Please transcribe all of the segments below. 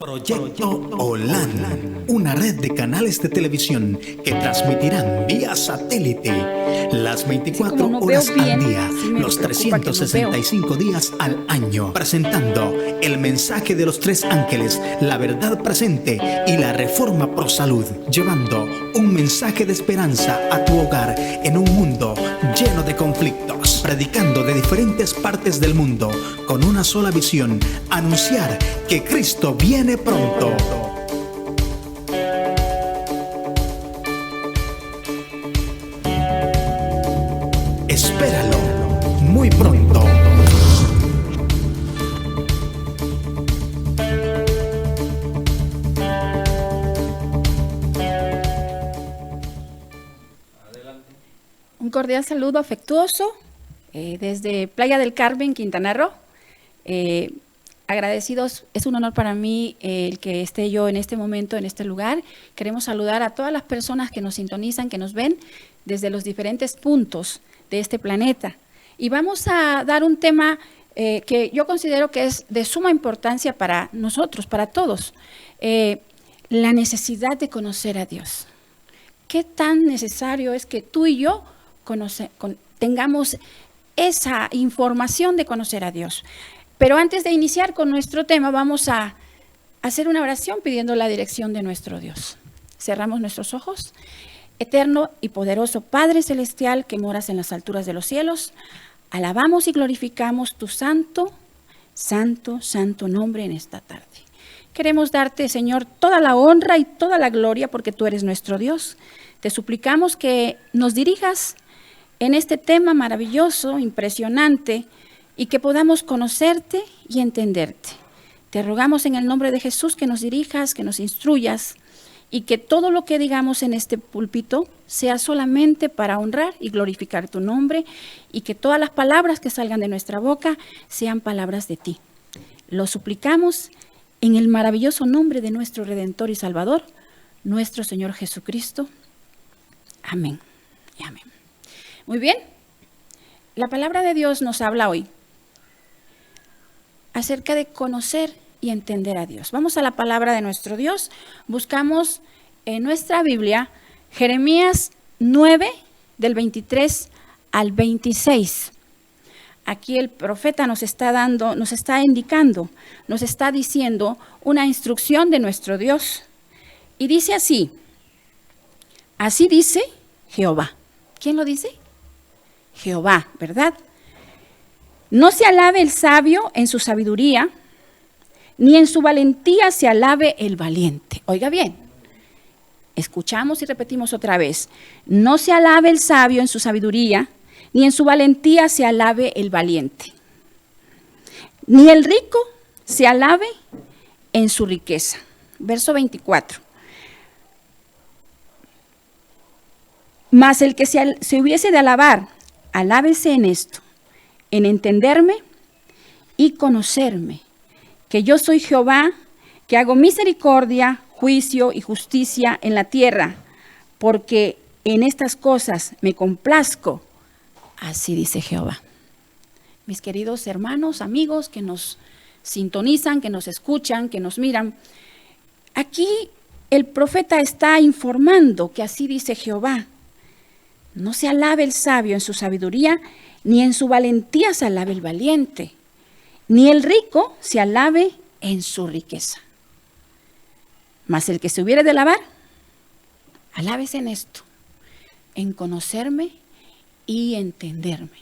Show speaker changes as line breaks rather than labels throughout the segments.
Proyecto OLAN, una red de canales de televisión que transmitirán vía satélite las 24 horas al día, los 365 días al año, presentando el mensaje de los tres ángeles, la verdad presente y la reforma pro salud, llevando un mensaje de esperanza a tu hogar en un mundo lleno de conflictos, predicando de diferentes partes del mundo con una sola visión: anunciar que Cristo viene pronto. Espéralo muy pronto.
Un cordial saludo afectuoso desde Playa del Carmen, Quintana Roo. Agradecidos, es un honor para mí el que esté yo en este momento, en este lugar. Queremos saludar a todas las personas que nos sintonizan, que nos ven desde los diferentes puntos de este planeta. Y vamos a dar un tema que yo considero que es de suma importancia para nosotros, para todos. La necesidad de conocer a Dios. ¿Qué tan necesario es que tú y yo tengamos esa información de conocer a Dios? Pero antes de iniciar con nuestro tema, vamos a hacer una oración pidiendo la dirección de nuestro Dios. Cerramos nuestros ojos. Eterno y poderoso Padre Celestial que moras en las alturas de los cielos, alabamos y glorificamos tu santo, santo, santo nombre en esta tarde. Queremos darte, Señor, toda la honra y toda la gloria porque tú eres nuestro Dios. Te suplicamos que nos dirijas en este tema maravilloso, impresionante, y que podamos conocerte y entenderte. Te rogamos en el nombre de Jesús que nos dirijas, que nos instruyas y que todo lo que digamos en este púlpito sea solamente para honrar y glorificar tu nombre y que todas las palabras que salgan de nuestra boca sean palabras de ti. Lo suplicamos en el maravilloso nombre de nuestro Redentor y Salvador, nuestro Señor Jesucristo. Amén y amén. Muy bien, la palabra de Dios nos habla hoy acerca de conocer y entender a Dios. Vamos a la palabra de nuestro Dios. Buscamos en nuestra Biblia Jeremías 9, del 23 al 26. Aquí el profeta nos está indicando, nos está diciendo una instrucción de nuestro Dios. Y dice así: así dice Jehová. ¿Quién lo dice? Jehová, ¿verdad? No se alabe el sabio en su sabiduría, ni en su valentía se alabe el valiente. Oiga bien, escuchamos y repetimos otra vez. No se alabe el sabio en su sabiduría, ni en su valentía se alabe el valiente. Ni el rico se alabe en su riqueza. Verso 24. Mas el que se hubiese de alabar, alábese en esto, en entenderme y conocerme, que yo soy Jehová, que hago misericordia, juicio y justicia en la tierra, porque en estas cosas me complazco, así dice Jehová. Mis queridos hermanos, amigos que nos sintonizan, que nos escuchan, que nos miran, aquí el profeta está informando que así dice Jehová. No se alabe el sabio en su sabiduría, ni en su valentía se alabe el valiente, ni el rico se alabe en su riqueza. Mas el que se hubiere de alabar, alábese en esto, en conocerme y entenderme.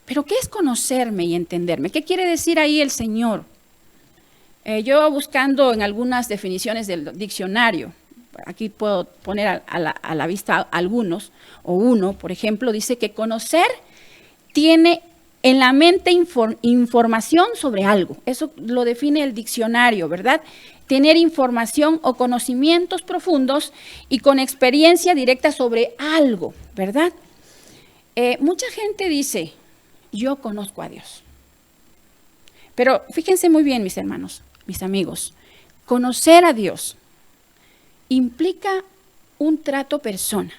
¿Pero qué es conocerme y entenderme? ¿Qué quiere decir ahí el Señor? Yo buscando en algunas definiciones del diccionario, aquí puedo poner a la vista algunos, o uno, por ejemplo, dice que conocer tiene en la mente información sobre algo. Eso lo define el diccionario, ¿verdad? Tener información o conocimientos profundos y con experiencia directa sobre algo, ¿verdad? Mucha gente dice, yo conozco a Dios. Pero fíjense muy bien, mis hermanos, mis amigos, conocer a Dios implica un trato persona,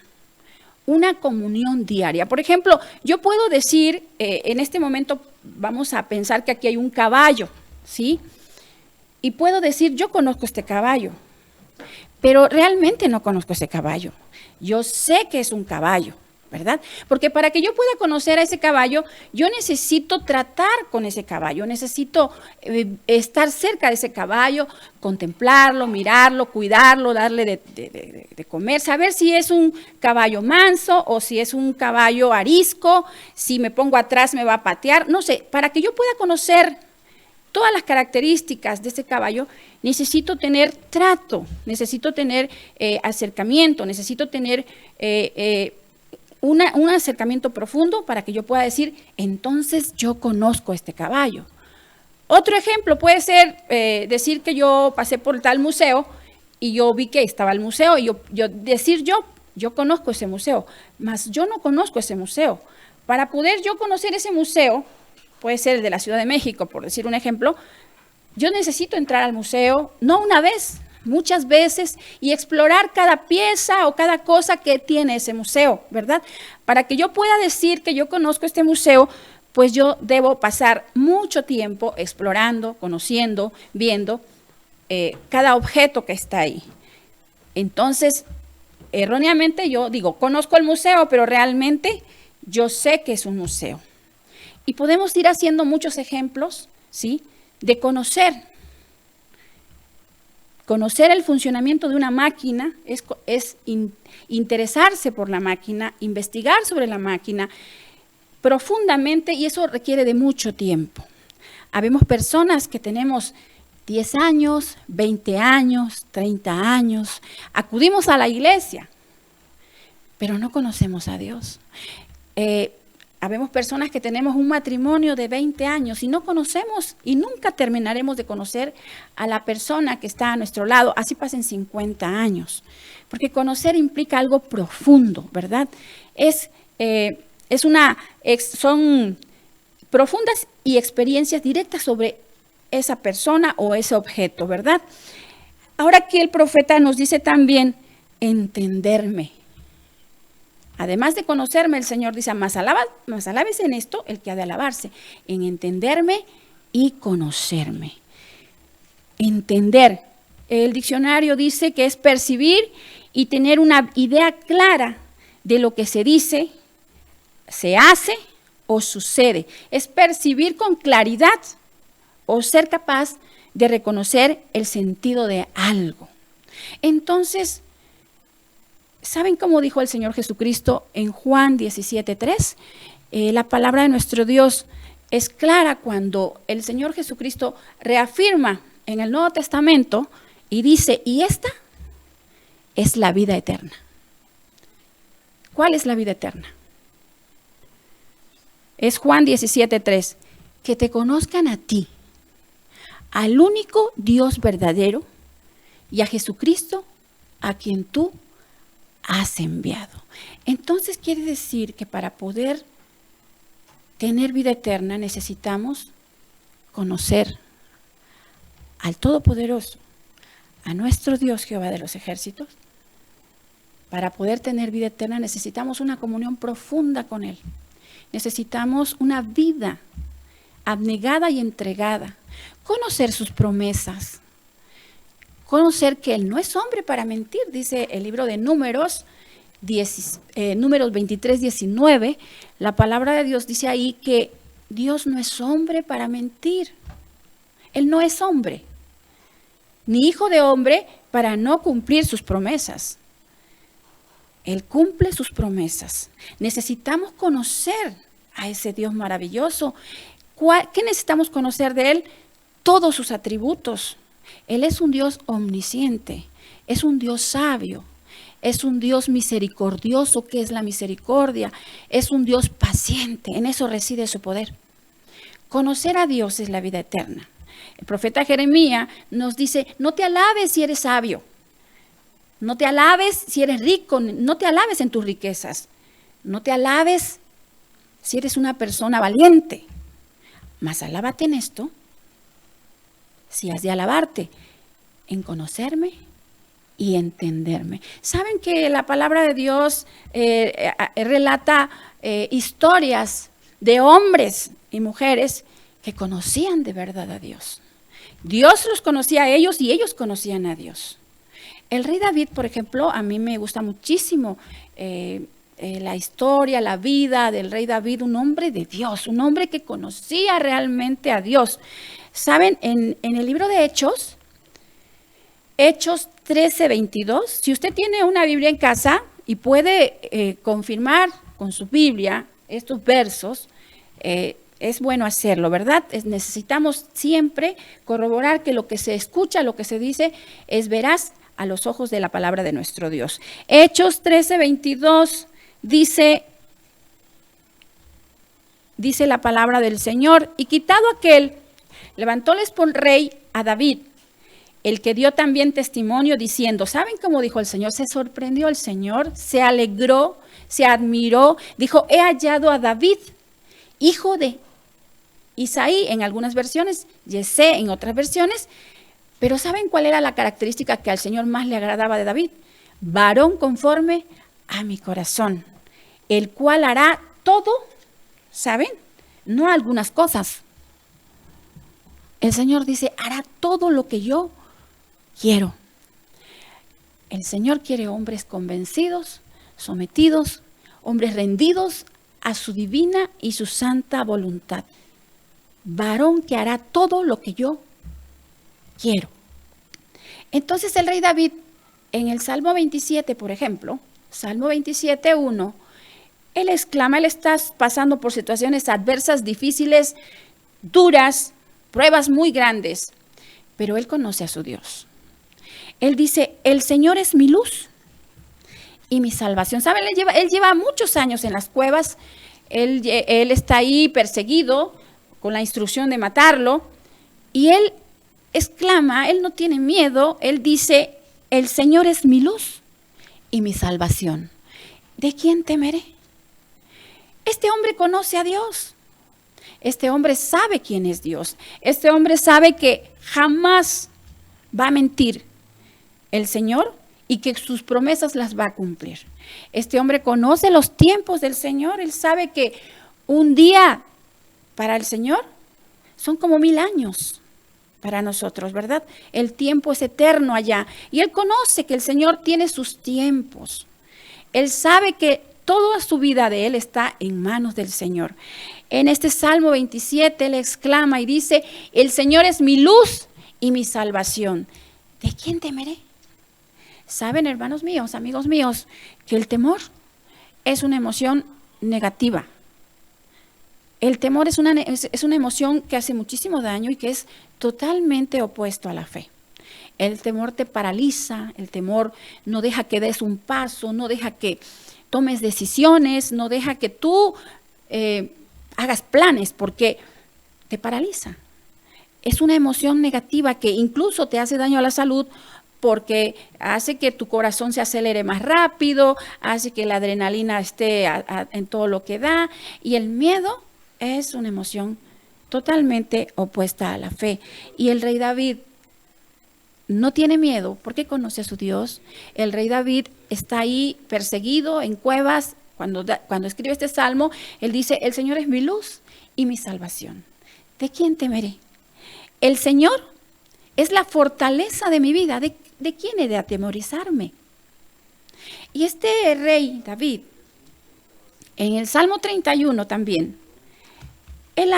una comunión diaria. Por ejemplo, yo puedo decir, en este momento vamos a pensar que aquí hay un caballo, ¿sí? y puedo decir, yo conozco este caballo, pero realmente no conozco ese caballo. Yo sé que es un caballo, ¿verdad? Porque para que yo pueda conocer a ese caballo, yo necesito tratar con ese caballo, necesito estar cerca de ese caballo, contemplarlo, mirarlo, cuidarlo, darle de comer, saber si es un caballo manso o si es un caballo arisco, si me pongo atrás me va a patear, no sé. Para que yo pueda conocer todas las características de ese caballo, necesito tener trato, necesito tener acercamiento, necesito tener un acercamiento profundo para que yo pueda decir, entonces yo conozco este caballo. Otro ejemplo puede ser decir que yo pasé por tal museo y yo vi que estaba el museo y yo conozco ese museo, mas yo no conozco ese museo. Para poder yo conocer ese museo, puede ser el de la Ciudad de México, por decir un ejemplo, yo necesito entrar al museo, no una vez, muchas veces, y explorar cada pieza o cada cosa que tiene ese museo, ¿verdad? Para que yo pueda decir que yo conozco este museo, pues yo debo pasar mucho tiempo explorando, conociendo, viendo cada objeto que está ahí. Entonces, erróneamente yo digo, conozco el museo, pero realmente yo sé que es un museo. Y podemos ir haciendo muchos ejemplos, ¿sí?, de conocer. Conocer el funcionamiento de una máquina es interesarse por la máquina, investigar sobre la máquina profundamente, y eso requiere de mucho tiempo. Habemos personas que tenemos 10 años, 20 años, 30 años, acudimos a la iglesia, pero no conocemos a Dios. Habemos personas que tenemos un matrimonio de 20 años y no conocemos y nunca terminaremos de conocer a la persona que está a nuestro lado. Así pasen 50 años. Porque conocer implica algo profundo, ¿verdad? Son profundas y experiencias directas sobre esa persona o ese objeto, ¿verdad? Ahora aquí el profeta nos dice también entenderme. Además de conocerme, el Señor dice, más alabes en esto el que ha de alabarse, en entenderme y conocerme. Entender. El diccionario dice que es percibir y tener una idea clara de lo que se dice, se hace o sucede. Es percibir con claridad o ser capaz de reconocer el sentido de algo. Entonces, ¿saben cómo dijo el Señor Jesucristo en Juan 17:3? La palabra de nuestro Dios es clara cuando el Señor Jesucristo reafirma en el Nuevo Testamento y dice, y esta es la vida eterna. ¿Cuál es la vida eterna? Es Juan 17:3, que te conozcan a ti, al único Dios verdadero, y a Jesucristo, a quien tú has enviado. Entonces quiere decir que para poder tener vida eterna necesitamos conocer al Todopoderoso, a nuestro Dios Jehová de los ejércitos. Para poder tener vida eterna necesitamos una comunión profunda con Él. Necesitamos una vida abnegada y entregada. Conocer sus promesas. Conocer que Él no es hombre para mentir, dice el libro de Números 23:19. La palabra de Dios dice ahí que Dios no es hombre para mentir. Él no es hombre, ni hijo de hombre para no cumplir sus promesas. Él cumple sus promesas. Necesitamos conocer a ese Dios maravilloso. ¿Qué necesitamos conocer de Él? Todos sus atributos. Él es un Dios omnisciente, es un Dios sabio, es un Dios misericordioso, que es la misericordia, es un Dios paciente, en eso reside su poder. Conocer a Dios es la vida eterna. El profeta Jeremías nos dice, no te alabes si eres sabio, no te alabes si eres rico, no te alabes en tus riquezas, no te alabes si eres una persona valiente, mas alábate en esto, si has de alabarte, en conocerme y entenderme. ¿Saben que la palabra de Dios relata historias de hombres y mujeres que conocían de verdad a Dios? Dios los conocía a ellos y ellos conocían a Dios. El rey David, por ejemplo, a mí me gusta muchísimo la historia, la vida del rey David, un hombre de Dios, un hombre que conocía realmente a Dios. ¿Saben? En el libro de Hechos 13:22, si usted tiene una Biblia en casa y puede confirmar con su Biblia estos versos, es bueno hacerlo, ¿verdad? Necesitamos siempre corroborar que lo que se escucha, lo que se dice, es veraz a los ojos de la palabra de nuestro Dios. Hechos 13:22 dice la palabra del Señor: y quitado aquel, levantóles por rey a David, el que dio también testimonio diciendo, ¿saben cómo dijo el Señor? Se sorprendió el Señor, se alegró, se admiró, dijo, he hallado a David, hijo de Isaí, en algunas versiones, Yesé en otras versiones, pero ¿saben cuál era la característica que al Señor más le agradaba de David? Varón conforme a mi corazón, el cual hará todo, ¿saben? No algunas cosas. El Señor dice, hará todo lo que yo quiero. El Señor quiere hombres convencidos, sometidos, hombres rendidos a su divina y su santa voluntad. Varón que hará todo lo que yo quiero. Entonces el rey David, en el Salmo 27, por ejemplo, Salmo 27:1, él exclama, él está pasando por situaciones adversas, difíciles, duras, pruebas muy grandes, pero él conoce a su Dios. Él dice, el Señor es mi luz y mi salvación. ¿Saben? Él lleva muchos años en las cuevas, él está ahí perseguido, con la instrucción de matarlo, y él exclama, él no tiene miedo, él dice, el Señor es mi luz y mi salvación. ¿De quién temeré? Este hombre conoce a Dios. Este hombre sabe quién es Dios. Este hombre sabe que jamás va a mentir el Señor y que sus promesas las va a cumplir. Este hombre conoce los tiempos del Señor. Él sabe que un día para el Señor son como 1000 años para nosotros, ¿verdad? El tiempo es eterno allá. Y él conoce que el Señor tiene sus tiempos. Él sabe que toda su vida de él está en manos del Señor. En este Salmo 27 él exclama y dice, el Señor es mi luz y mi salvación. ¿De quién temeré? Saben, hermanos míos, amigos míos, que el temor es una emoción negativa. El temor es una emoción que hace muchísimo daño y que es totalmente opuesto a la fe. El temor te paraliza, el temor no deja que des un paso, no deja que tomes decisiones, no deja que tú hagas planes porque te paraliza. Es una emoción negativa que incluso te hace daño a la salud porque hace que tu corazón se acelere más rápido, hace que la adrenalina esté en todo lo que da, y el miedo es una emoción totalmente opuesta a la fe. Y el rey David no tiene miedo porque conoce a su Dios. El rey David está ahí perseguido en cuevas. Cuando escribe este salmo, él dice, el Señor es mi luz y mi salvación. ¿De quién temeré? El Señor es la fortaleza de mi vida. ¿De quién he de atemorizarme? Y este rey David, en el Salmo 31 también, él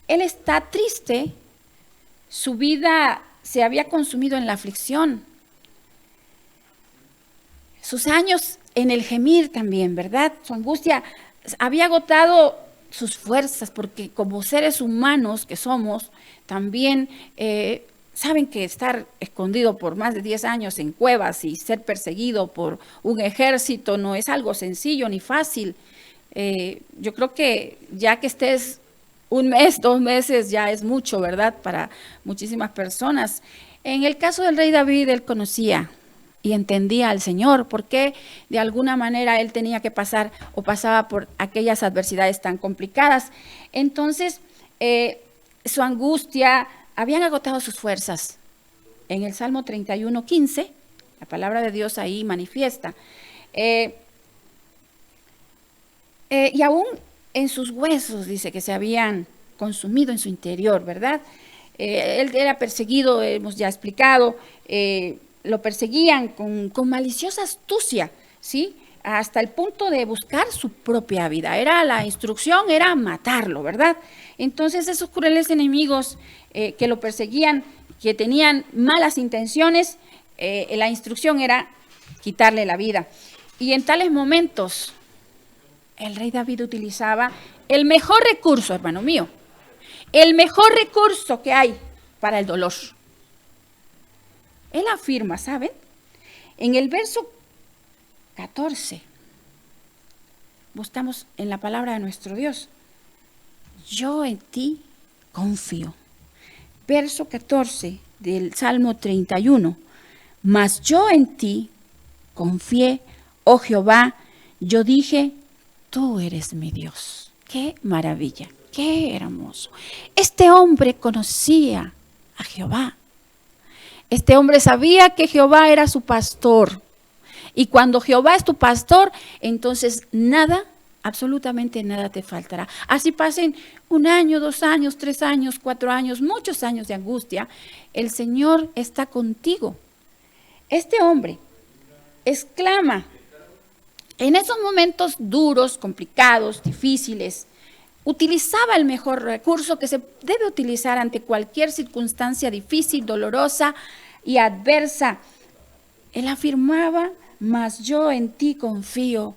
está triste, su vida se había consumido en la aflicción, sus años en el gemir también, ¿verdad? Su angustia había agotado sus fuerzas, porque como seres humanos que somos, también saben que estar escondido por más de 10 años en cuevas y ser perseguido por un ejército no es algo sencillo ni fácil. Yo creo que ya que estés 1 mes, 2 meses, ya es mucho, ¿verdad? Para muchísimas personas. En el caso del rey David, él conocía y entendía al Señor, porque de alguna manera él tenía que pasar o pasaba por aquellas adversidades tan complicadas. Entonces, su angustia, habían agotado sus fuerzas. En el Salmo 31:15, la palabra de Dios ahí manifiesta. Y aún en sus huesos dice que se habían consumido en su interior, ¿verdad? Él era perseguido, hemos ya explicado, lo perseguían con maliciosa astucia, ¿sí? Hasta el punto de buscar su propia vida. La instrucción era matarlo, ¿verdad? Entonces esos crueles enemigos que lo perseguían, que tenían malas intenciones, la instrucción era quitarle la vida. Y en tales momentos, el rey David utilizaba el mejor recurso, hermano mío, el mejor recurso que hay para el dolor. Él afirma, ¿saben? En el verso 14, buscamos en la palabra de nuestro Dios, yo en ti confío. Verso 14 del Salmo 31, mas yo en ti confié, oh Jehová, yo dije, tú eres mi Dios. ¡Qué maravilla! ¡Qué hermoso! Este hombre conocía a Jehová. Este hombre sabía que Jehová era su pastor. Y cuando Jehová es tu pastor, entonces nada, absolutamente nada te faltará. Así pasen 1 año, 2 años, 3 años, 4 años, muchos años de angustia, el Señor está contigo. Este hombre exclama en esos momentos duros, complicados, difíciles, utilizaba el mejor recurso que se debe utilizar ante cualquier circunstancia difícil, dolorosa y adversa. Él afirmaba, mas yo en ti confío,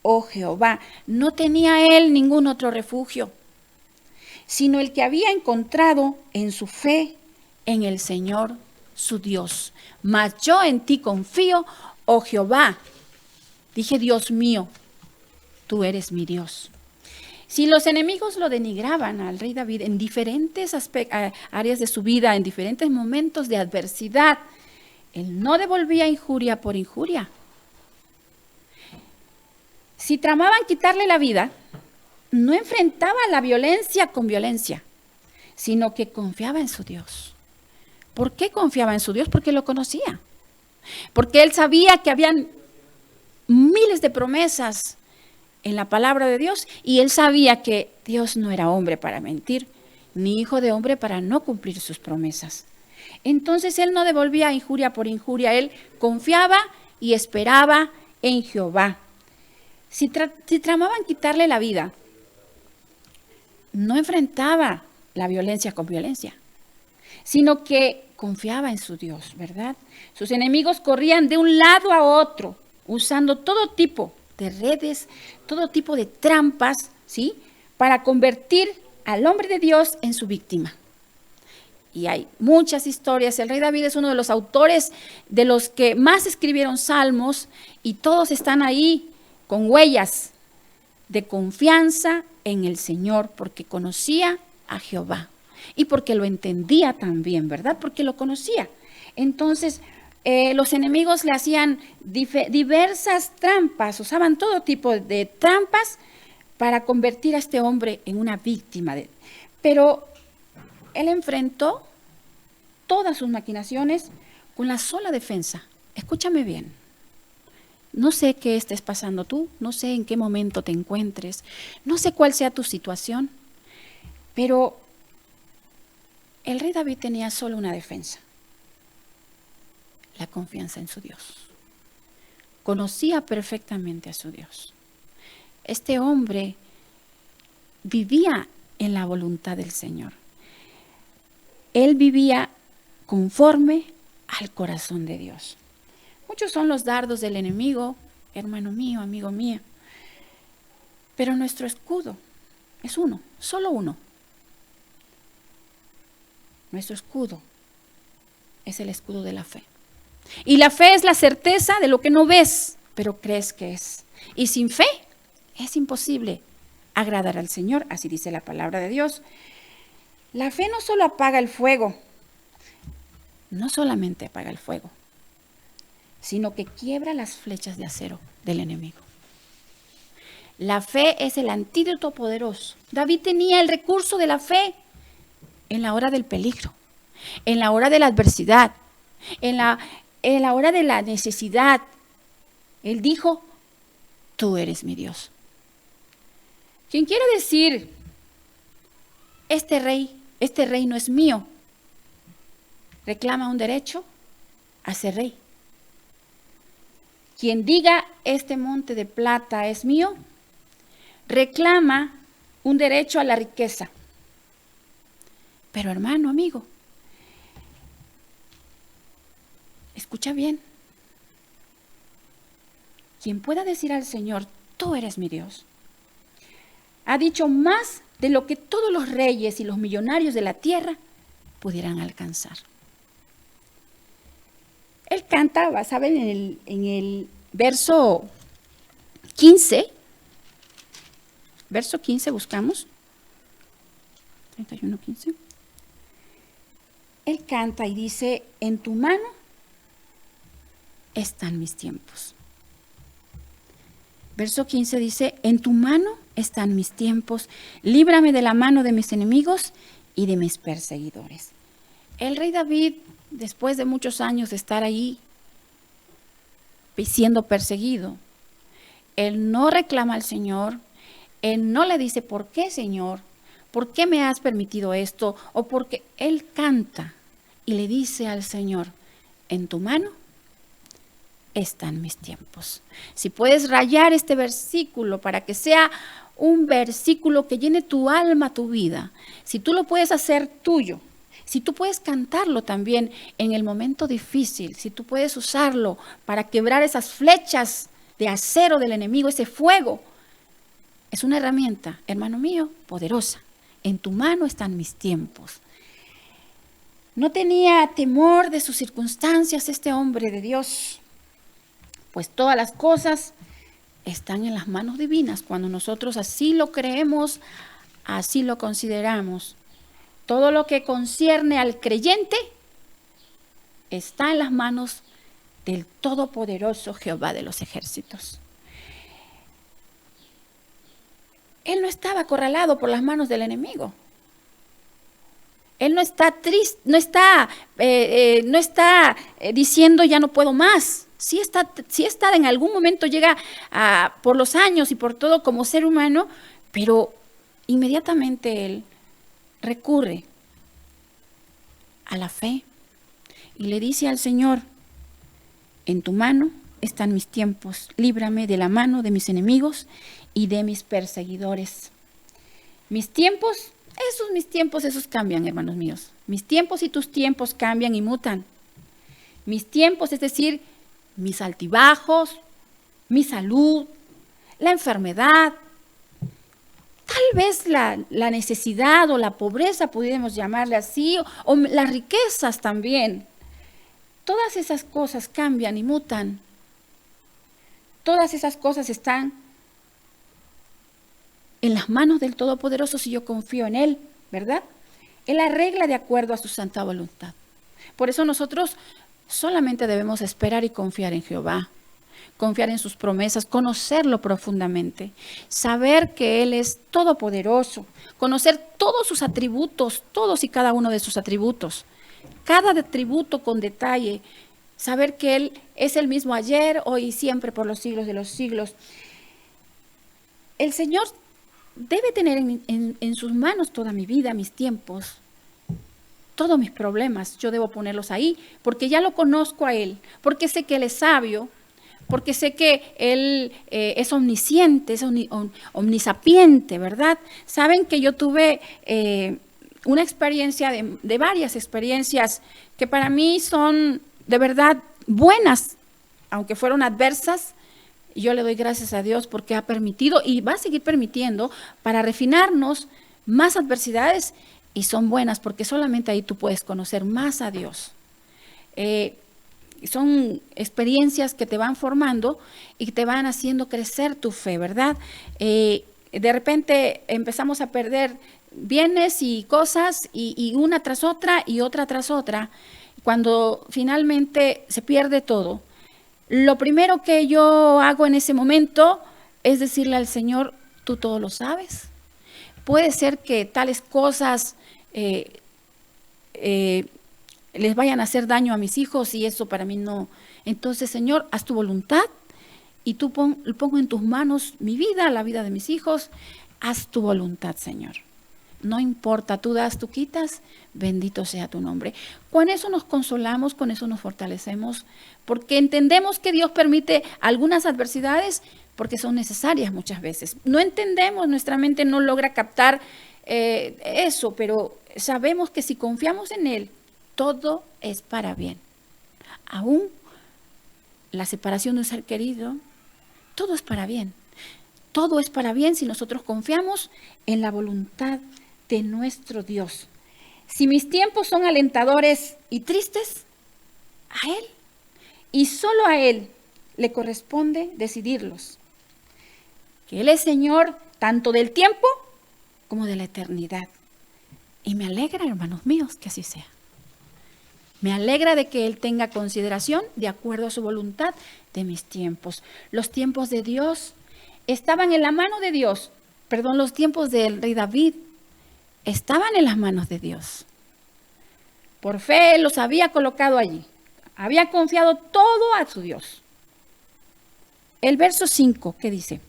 oh Jehová. No tenía él ningún otro refugio, sino el que había encontrado en su fe en el Señor su Dios. Mas yo en ti confío, oh Jehová. Dije, Dios mío, tú eres mi Dios. Si los enemigos lo denigraban al rey David en diferentes áreas de su vida, en diferentes momentos de adversidad, él no devolvía injuria por injuria. Si tramaban quitarle la vida, no enfrentaba la violencia con violencia, sino que confiaba en su Dios. ¿Por qué confiaba en su Dios? Porque lo conocía. Porque él sabía que habían miles de promesas en la palabra de Dios, y él sabía que Dios no era hombre para mentir, ni hijo de hombre para no cumplir sus promesas. Entonces él no devolvía injuria por injuria, él confiaba y esperaba en Jehová. Si tramaban quitarle la vida, no enfrentaba la violencia con violencia, sino que confiaba en su Dios, ¿verdad? Sus enemigos corrían de un lado a otro, usando todo tipo de redes, todo tipo de trampas, ¿sí? Para convertir al hombre de Dios en su víctima. Y hay muchas historias. El rey David es uno de los autores de los que más escribieron salmos, y todos están ahí con huellas de confianza en el Señor, porque conocía a Jehová y porque lo entendía también, ¿verdad? Porque lo conocía. Entonces, los enemigos le hacían diversas trampas, usaban todo tipo de trampas para convertir a este hombre en una víctima. Pero él enfrentó todas sus maquinaciones con la sola defensa. Escúchame bien. No sé qué estés pasando tú, no sé en qué momento te encuentres, no sé cuál sea tu situación, pero el rey David tenía solo una defensa: la confianza en su Dios. Conocía perfectamente a su Dios. Este hombre vivía en la voluntad del Señor. Él vivía conforme al corazón de Dios. Muchos son los dardos del enemigo, hermano mío, amigo mío, pero nuestro escudo es uno, solo uno. Nuestro escudo es el escudo de la fe. Y la fe es la certeza de lo que no ves, pero crees que es. Y sin fe es imposible agradar al Señor, así dice la palabra de Dios. La fe no solo apaga el fuego, no solamente apaga el fuego, sino que quiebra las flechas de acero del enemigo. La fe es el antídoto poderoso. David tenía el recurso de la fe en la hora del peligro, en la hora de la adversidad, en la hora de la necesidad. Él dijo, tú eres mi Dios. Quien quiere decir, este reino es mío, reclama un derecho a ser rey. Quien diga este monte de plata es mío, reclama un derecho a la riqueza. Pero hermano, amigo, escucha bien. Quien pueda decir al Señor, tú eres mi Dios, ha dicho más de lo que todos los reyes y los millonarios de la tierra pudieran alcanzar. Él canta, ¿saben? En el verso 15, verso 15 buscamos, 31:15. Él canta y dice, en tu mano están mis tiempos. Verso 15 dice, en tu mano están mis tiempos, líbrame de la mano de mis enemigos y de mis perseguidores. El rey David, después de muchos años de estar ahí siendo perseguido, él no reclama al Señor, él no le dice, ¿por qué, Señor? ¿Por qué me has permitido esto? O porque él canta y le dice al Señor, en tu mano están mis tiempos. Si puedes rayar este versículo para que sea un versículo que llene tu alma, tu vida, si tú lo puedes hacer tuyo, si tú puedes cantarlo también en el momento difícil, si tú puedes usarlo para quebrar esas flechas de acero del enemigo, ese fuego, es una herramienta, hermano mío, poderosa. En tu mano están mis tiempos. No tenía temor de sus circunstancias este hombre de Dios, pues todas las cosas están en las manos divinas. Cuando nosotros así lo creemos, así lo consideramos. Todo lo que concierne al creyente está en las manos del Todopoderoso Jehová de los ejércitos. Él no estaba acorralado por las manos del enemigo. Él no está triste, no está diciendo ya no puedo más. Sí está en algún momento llega por los años y por todo como ser humano, pero inmediatamente él recurre a la fe y le dice al Señor, en tu mano están mis tiempos, líbrame de la mano de mis enemigos y de mis perseguidores. Mis tiempos, esos cambian, hermanos míos. Mis tiempos y tus tiempos cambian y mutan. Mis tiempos, es decir, mis altibajos, mi salud, la enfermedad, tal vez la necesidad o la pobreza, pudiéramos llamarle así, o las riquezas también. Todas esas cosas cambian y mutan. Todas esas cosas están en las manos del Todopoderoso si yo confío en Él, ¿verdad? Él arregla de acuerdo a su santa voluntad. Por eso nosotros solamente debemos esperar y confiar en Jehová, confiar en sus promesas, conocerlo profundamente, saber que Él es todopoderoso, conocer todos sus atributos, todos y cada uno de sus atributos, cada atributo con detalle, saber que Él es el mismo ayer, hoy y siempre por los siglos de los siglos. El Señor debe tener en sus manos toda mi vida, mis tiempos, todos mis problemas. Yo debo ponerlos ahí porque ya lo conozco a Él, porque sé que Él es sabio, porque sé que Él es omnisciente, es omnisapiente, ¿verdad? Saben que yo tuve una experiencia de varias experiencias que para mí son de verdad buenas, aunque fueron adversas. Yo le doy gracias a Dios porque ha permitido y va a seguir permitiendo para refinarnos más adversidades, y son buenas porque solamente ahí tú puedes conocer más a Dios. Son experiencias que te van formando y que te van haciendo crecer tu fe, ¿verdad? De repente empezamos a perder bienes y cosas y una tras otra y otra tras otra. Cuando finalmente se pierde todo, lo primero que yo hago en ese momento es decirle al Señor, tú todo lo sabes. Puede ser que tales cosas les vayan a hacer daño a mis hijos y eso para mí no. Entonces, Señor, haz tu voluntad y tú pongo en tus manos mi vida, la vida de mis hijos. Haz tu voluntad, Señor. no importa, tú das, tú quitas, bendito sea tu nombre. Con eso nos consolamos, con eso nos fortalecemos, porque entendemos que Dios permite algunas adversidades porque son necesarias muchas veces. No entendemos, nuestra mente no logra captar eso, pero sabemos que si confiamos en Él, todo es para bien. Aún la separación de un ser querido, todo es para bien. Todo es para bien si nosotros confiamos en la voluntad de nuestro Dios. Si mis tiempos son alentadores y tristes, a Él y solo a Él le corresponde decidirlos. Que Él es Señor tanto del tiempo como de la eternidad. Y me alegra, hermanos míos, que así sea. Me alegra de que Él tenga consideración de acuerdo a su voluntad de mis tiempos. Los tiempos de Dios estaban en la mano de Dios. Los tiempos del rey David estaban en las manos de Dios. Por fe Él los había colocado allí. Había confiado todo a su Dios. El verso 5, ¿qué dice?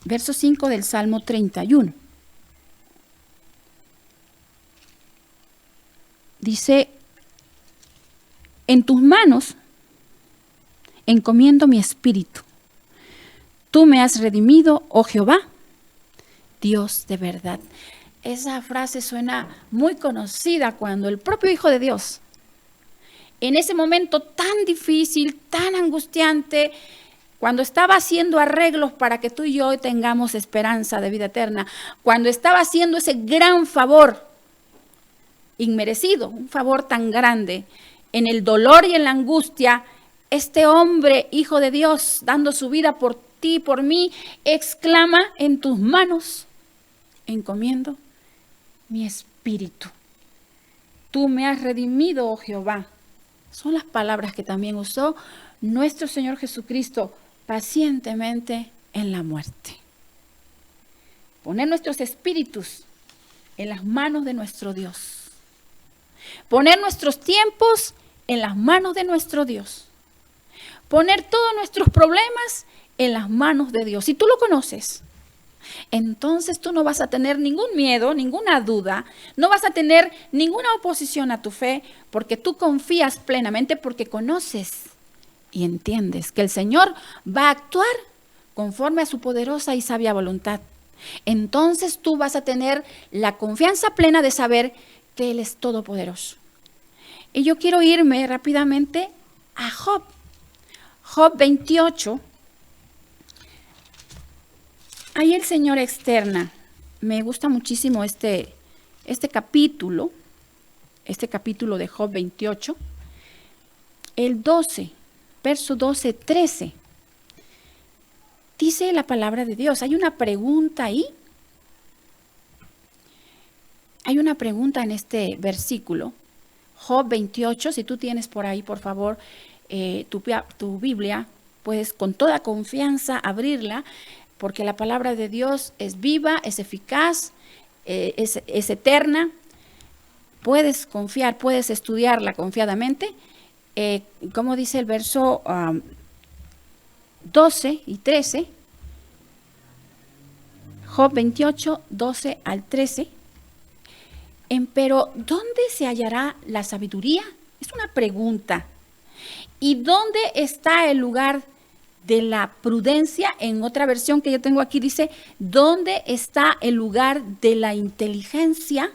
Verso 5 del Salmo 31. Dice, en tus manos encomiendo mi espíritu. Tú me has redimido, oh Jehová, Dios de verdad. Esa frase suena muy conocida cuando el propio Hijo de Dios, en ese momento tan difícil, tan angustiante, cuando estaba haciendo arreglos para que tú y yo tengamos esperanza de vida eterna, cuando estaba haciendo ese gran favor inmerecido, un favor tan grande, en el dolor y en la angustia, este hombre, Hijo de Dios, dando su vida por ti, por mí, exclama, en tus manos encomiendo mi espíritu. Tú me has redimido, oh Jehová. Son las palabras que también usó nuestro Señor Jesucristo pacientemente en la muerte. Poner nuestros espíritus en las manos de nuestro Dios. Poner nuestros tiempos en las manos de nuestro Dios. Poner todos nuestros problemas en las manos de Dios. Si tú lo conoces, entonces tú no vas a tener ningún miedo, ninguna duda, no vas a tener ninguna oposición a tu fe, porque tú confías plenamente, porque conoces y entiendes que el Señor va a actuar conforme a su poderosa y sabia voluntad. Entonces tú vas a tener la confianza plena de saber que Él es todopoderoso. Y yo quiero irme rápidamente a Job. Job 28. Ahí el Señor externa. Me gusta muchísimo este capítulo de Job 28. El 12, verso 12, 13. Dice la palabra de Dios. Hay una pregunta ahí. Hay una pregunta en este versículo. Job 28, si tú tienes por ahí, por favor, tu Biblia, puedes con toda confianza abrirla, porque la palabra de Dios es viva, es eficaz, es eterna. Puedes confiar, puedes estudiarla confiadamente. Como dice el verso 12 y 13, Job 28, 12 al 13. Pero ¿dónde se hallará la sabiduría? Es una pregunta. ¿Y dónde está el lugar de la prudencia? En otra versión que yo tengo aquí dice, ¿dónde está el lugar de la inteligencia?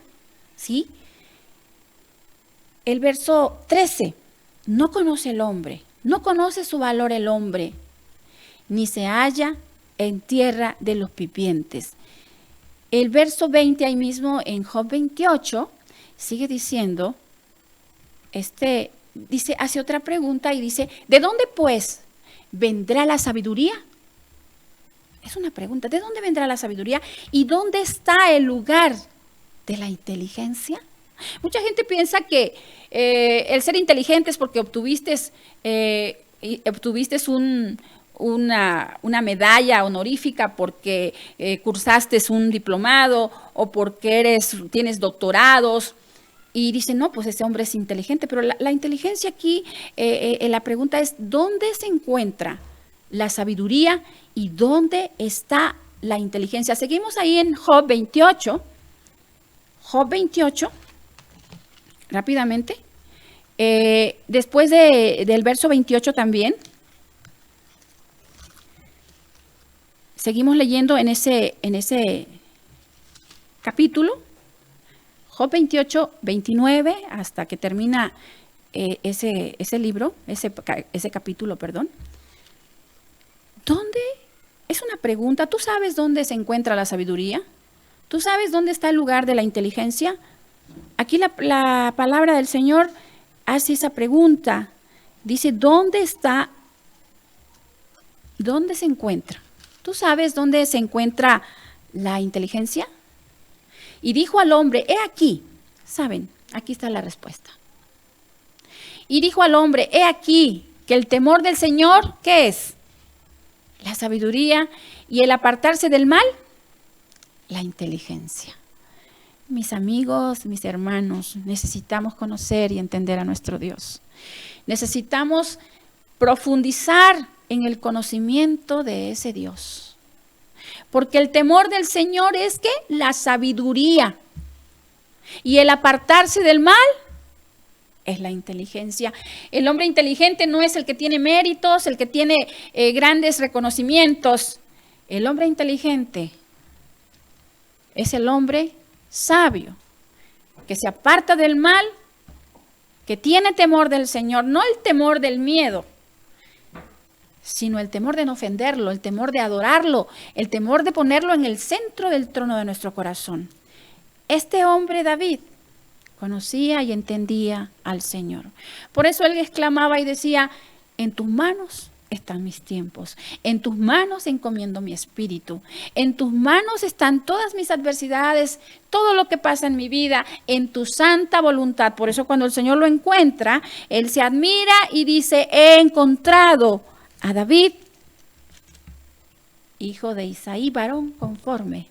¿Sí? El verso 13, no conoce el hombre, no conoce su valor el hombre, ni se halla en tierra de los vivientes. El verso 20 ahí mismo en Job 28 sigue diciendo, dice, hace otra pregunta y dice, ¿de dónde pues vendrá la sabiduría? Es una pregunta, ¿de dónde vendrá la sabiduría? ¿Y dónde está el lugar de la inteligencia? Mucha gente piensa que el ser inteligente es porque obtuviste una medalla honorífica, porque cursaste un diplomado o porque tienes doctorados. Y dicen, no, pues ese hombre es inteligente. Pero la inteligencia aquí, la pregunta es, ¿dónde se encuentra la sabiduría y dónde está la inteligencia? Seguimos ahí en Job 28, Job 28, rápidamente. Después del verso 28 también. Seguimos leyendo en ese capítulo. Job 28, 29, hasta que termina ese libro, ese capítulo, perdón. ¿Dónde? Es una pregunta. ¿Tú sabes dónde se encuentra la sabiduría? ¿Tú sabes dónde está el lugar de la inteligencia? Aquí la palabra del Señor hace esa pregunta. Dice, ¿dónde está? ¿Dónde se encuentra? ¿Tú sabes dónde se encuentra la inteligencia? Y dijo al hombre, he aquí. ¿Saben? Aquí está la respuesta. Y dijo al hombre, he aquí, que el temor del Señor, ¿qué es? La sabiduría, y el apartarse del mal, la inteligencia. Mis amigos, mis hermanos, necesitamos conocer y entender a nuestro Dios. Necesitamos profundizar en el conocimiento de ese Dios. Porque el temor del Señor es ¿qué? La sabiduría. Y el apartarse del mal es la inteligencia. El hombre inteligente no es el que tiene méritos, el que tiene grandes reconocimientos. El hombre inteligente es el hombre sabio, que se aparta del mal, que tiene temor del Señor, no el temor del miedo, sino el temor de no ofenderlo, el temor de adorarlo, el temor de ponerlo en el centro del trono de nuestro corazón. Este hombre David conocía y entendía al Señor. Por eso él exclamaba y decía, en tus manos están mis tiempos, en tus manos encomiendo mi espíritu, en tus manos están todas mis adversidades, todo lo que pasa en mi vida, en tu santa voluntad. Por eso cuando el Señor lo encuentra, él se admira y dice, he encontrado a David, hijo de Isaí, varón conforme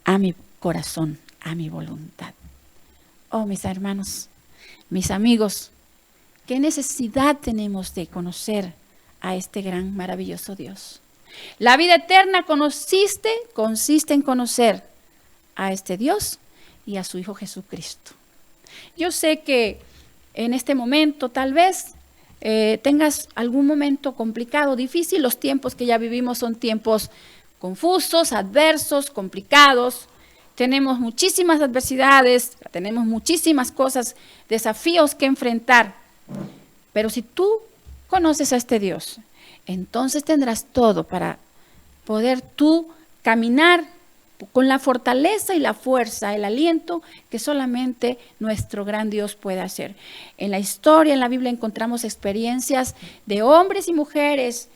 a mi corazón, a mi voluntad. Oh, mis hermanos, mis amigos, ¿qué necesidad tenemos de conocer a este gran, maravilloso Dios? La vida eterna consiste en conocer a este Dios y a su Hijo Jesucristo. Yo sé que en este momento tal vez tengas algún momento complicado, difícil. Los tiempos que ya vivimos son tiempos confusos, adversos, complicados. Tenemos muchísimas adversidades, tenemos muchísimas cosas, desafíos que enfrentar. Pero si tú conoces a este Dios, entonces tendrás todo para poder tú caminar con la fortaleza y la fuerza, el aliento que solamente nuestro gran Dios puede hacer. En la historia, en la Biblia, encontramos experiencias de hombres y mujeres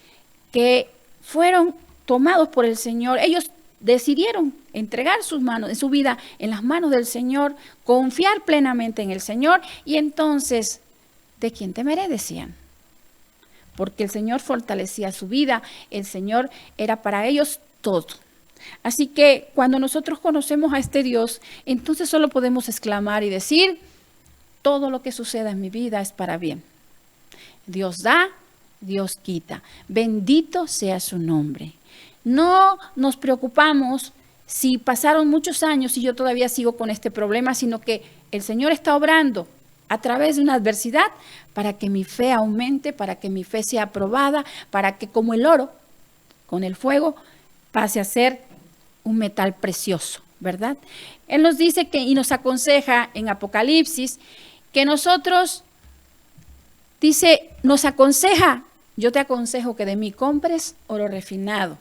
que fueron tomados por el Señor. Ellos decidieron entregar sus manos, su vida en las manos del Señor, confiar plenamente en el Señor, y entonces, ¿de quién temeré?, decían. Porque el Señor fortalecía su vida, el Señor era para ellos todo. Así que cuando nosotros conocemos a este Dios, entonces solo podemos exclamar y decir, todo lo que suceda en mi vida es para bien. Dios da, Dios quita. Bendito sea su nombre. No nos preocupamos si pasaron muchos años y yo todavía sigo con este problema, sino que el Señor está obrando a través de una adversidad para que mi fe aumente, para que mi fe sea aprobada, para que como el oro, con el fuego, pase a ser un metal precioso, ¿verdad? Él nos dice y nos aconseja en Apocalipsis que nosotros, dice, nos aconseja, yo te aconsejo que de mí compres oro refinado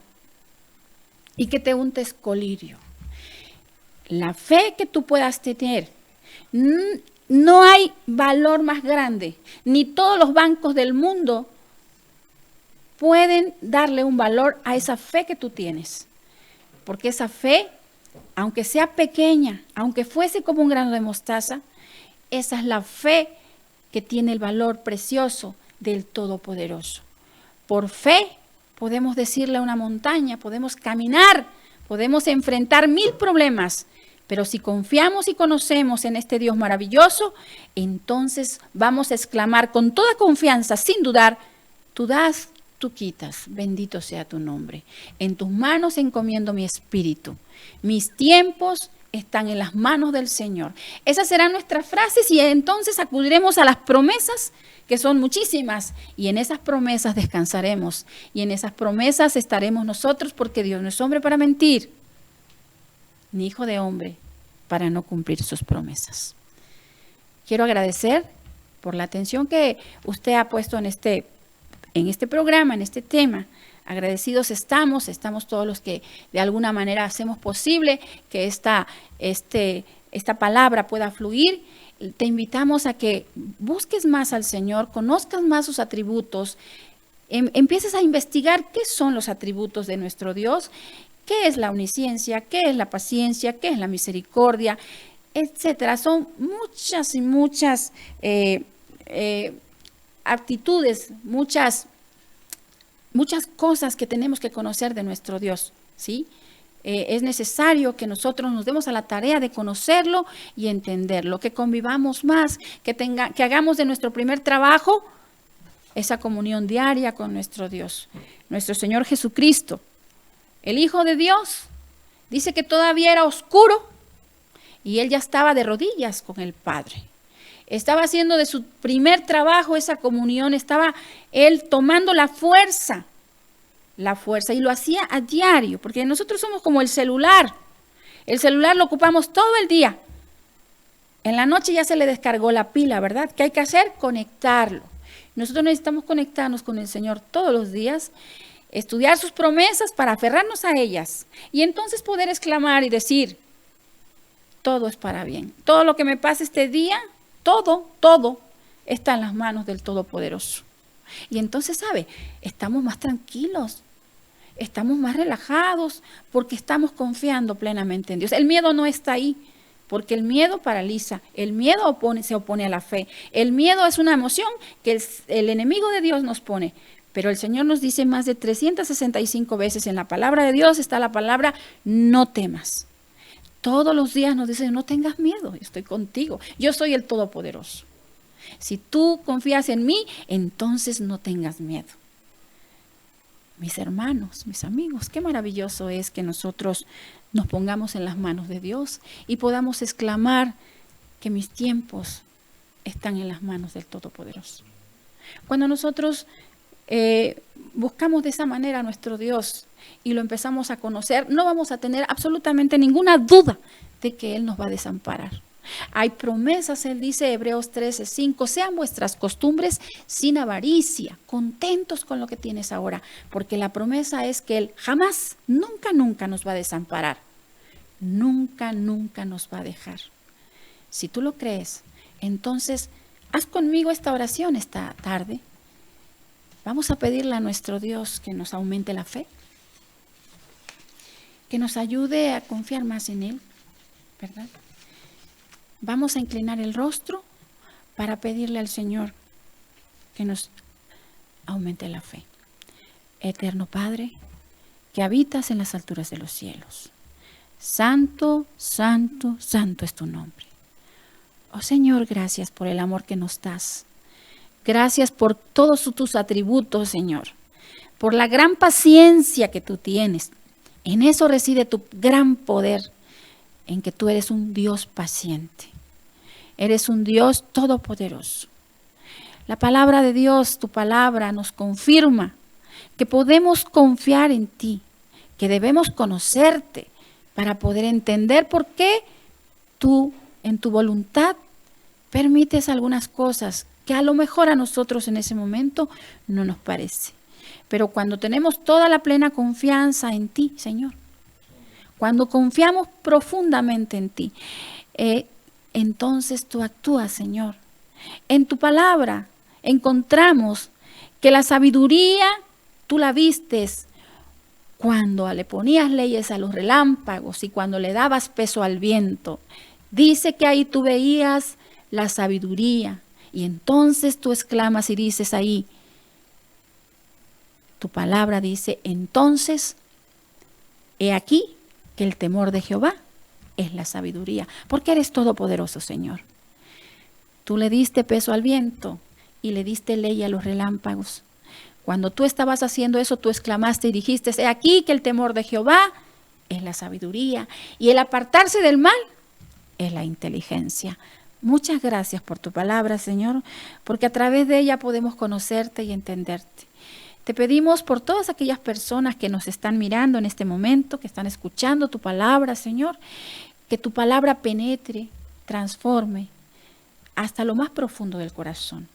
y que te untes colirio. La fe que tú puedas tener, no hay valor más grande, ni todos los bancos del mundo pueden darle un valor a esa fe que tú tienes. Porque esa fe, aunque sea pequeña, aunque fuese como un grano de mostaza, esa es la fe que tiene el valor precioso del Todopoderoso. Por fe podemos decirle a una montaña, podemos caminar, podemos enfrentar 1000 problemas, pero si confiamos y conocemos en este Dios maravilloso, entonces vamos a exclamar con toda confianza, sin dudar, tú das, tú quitas, bendito sea tu nombre. En tus manos encomiendo mi espíritu. Mis tiempos están en las manos del Señor. Esas serán nuestras frases y entonces acudiremos a las promesas, que son muchísimas, y en esas promesas descansaremos y en esas promesas estaremos nosotros, porque Dios no es hombre para mentir, ni hijo de hombre para no cumplir sus promesas. Quiero agradecer por la atención que usted ha puesto en este programa, en este tema. Agradecidos estamos todos los que de alguna manera hacemos posible que esta palabra pueda fluir. Te invitamos a que busques más al Señor, conozcas más sus atributos, empieces a investigar qué son los atributos de nuestro Dios, qué es la omnisciencia, qué es la paciencia, qué es la misericordia, etcétera. Son muchas y muchas actitudes, muchas cosas que tenemos que conocer de nuestro Dios, ¿sí? Es necesario que nosotros nos demos a la tarea de conocerlo y entenderlo, que convivamos más, que hagamos de nuestro primer trabajo esa comunión diaria con nuestro Dios. Nuestro Señor Jesucristo, el Hijo de Dios, dice que todavía era oscuro y Él ya estaba de rodillas con el Padre. Estaba haciendo de su primer trabajo esa comunión, estaba Él tomando la fuerza, y lo hacía a diario, porque nosotros somos como el celular lo ocupamos todo el día, en la noche ya se le descargó la pila, ¿verdad? ¿Qué hay que hacer? Conectarlo. Nosotros necesitamos conectarnos con el Señor todos los días, estudiar sus promesas para aferrarnos a ellas, y entonces poder exclamar y decir, todo es para bien, todo lo que me pasa este día, todo está en las manos del Todopoderoso. Y entonces, ¿sabe? Estamos más tranquilos, estamos más relajados, porque estamos confiando plenamente en Dios. El miedo no está ahí, porque el miedo paraliza, el miedo se opone a la fe. El miedo es una emoción que el enemigo de Dios nos pone. Pero el Señor nos dice más de 365 veces en la palabra de Dios está la palabra no temas. Todos los días nos dice, no tengas miedo, estoy contigo, yo soy el Todopoderoso. Si tú confías en mí, entonces no tengas miedo. Mis hermanos, mis amigos, qué maravilloso es que nosotros nos pongamos en las manos de Dios y podamos exclamar que mis tiempos están en las manos del Todopoderoso. Cuando nosotros buscamos de esa manera a nuestro Dios y lo empezamos a conocer, no vamos a tener absolutamente ninguna duda de que Él nos va a desamparar. Hay promesas, Él dice, Hebreos 13:5, sean vuestras costumbres sin avaricia, contentos con lo que tienes ahora, porque la promesa es que Él jamás, nunca nos va a desamparar, nunca nos va a dejar. Si tú lo crees, entonces haz conmigo esta oración esta tarde. Vamos a pedirle a nuestro Dios que nos aumente la fe, que nos ayude a confiar más en Él, ¿verdad? Vamos a inclinar el rostro para pedirle al Señor que nos aumente la fe. Eterno Padre, que habitas en las alturas de los cielos, santo, santo, santo es tu nombre. Oh Señor, gracias por el amor que nos das. Gracias por todos tus atributos, Señor, por la gran paciencia que tú tienes. En eso reside tu gran poder, en que tú eres un Dios paciente. Eres un Dios todopoderoso. La palabra de Dios, tu palabra, nos confirma que podemos confiar en ti, que debemos conocerte para poder entender por qué tú, en tu voluntad, permites algunas cosas que a lo mejor a nosotros en ese momento no nos parece. Pero cuando tenemos toda la plena confianza en ti, Señor, cuando confiamos profundamente en ti, entonces tú actúas, Señor. En tu palabra encontramos que la sabiduría tú la vistes cuando le ponías leyes a los relámpagos y cuando le dabas peso al viento. Dice que ahí tú veías la sabiduría y entonces tú exclamas y dices ahí, tu palabra dice, entonces, he aquí que el temor de Jehová es la sabiduría, porque eres todopoderoso, Señor. Tú le diste peso al viento y le diste ley a los relámpagos. Cuando tú estabas haciendo eso, tú exclamaste y dijiste, he aquí que el temor de Jehová es la sabiduría y el apartarse del mal es la inteligencia. Muchas gracias por tu palabra, Señor, porque a través de ella podemos conocerte y entenderte. Te pedimos por todas aquellas personas que nos están mirando en este momento, que están escuchando tu palabra, Señor, que tu palabra penetre, transforme hasta lo más profundo del corazón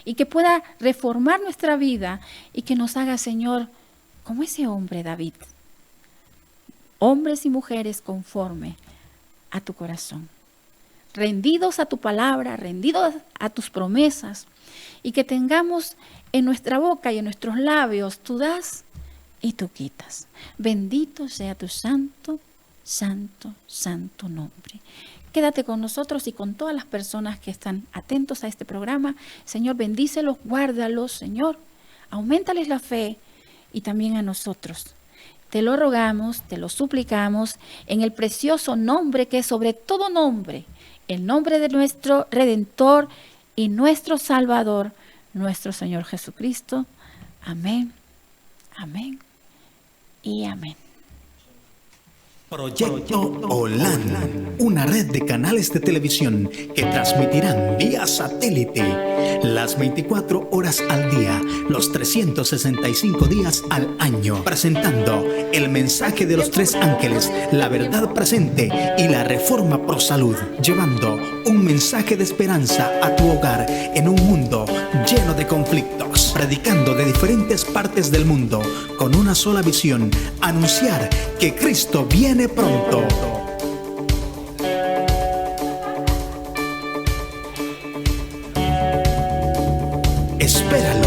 y que pueda reformar nuestra vida y que nos haga, Señor, como ese hombre David, hombres y mujeres conforme a tu corazón, rendidos a tu palabra, rendidos a tus promesas, y que tengamos en nuestra boca y en nuestros labios, tú das y tú quitas. Bendito sea tu santo, santo, santo nombre. Quédate con nosotros y con todas las personas que están atentos a este programa. Señor, bendícelos, guárdalos, Señor. Auméntales la fe y también a nosotros. Te lo rogamos, te lo suplicamos en el precioso nombre que es sobre todo nombre, el nombre de nuestro Redentor y nuestro Salvador, nuestro Señor Jesucristo. Amén, amén y amén.
Proyecto OLAN, una red de canales de televisión que transmitirán vía satélite las 24 horas al día, los 365 días al año, presentando el mensaje de los tres ángeles, la verdad presente y la reforma pro salud, llevando un mensaje de esperanza a tu hogar en un mundo lleno de conflictos, predicando de diferentes partes del mundo con una sola visión: anunciar que Cristo viene pronto. Espéralo.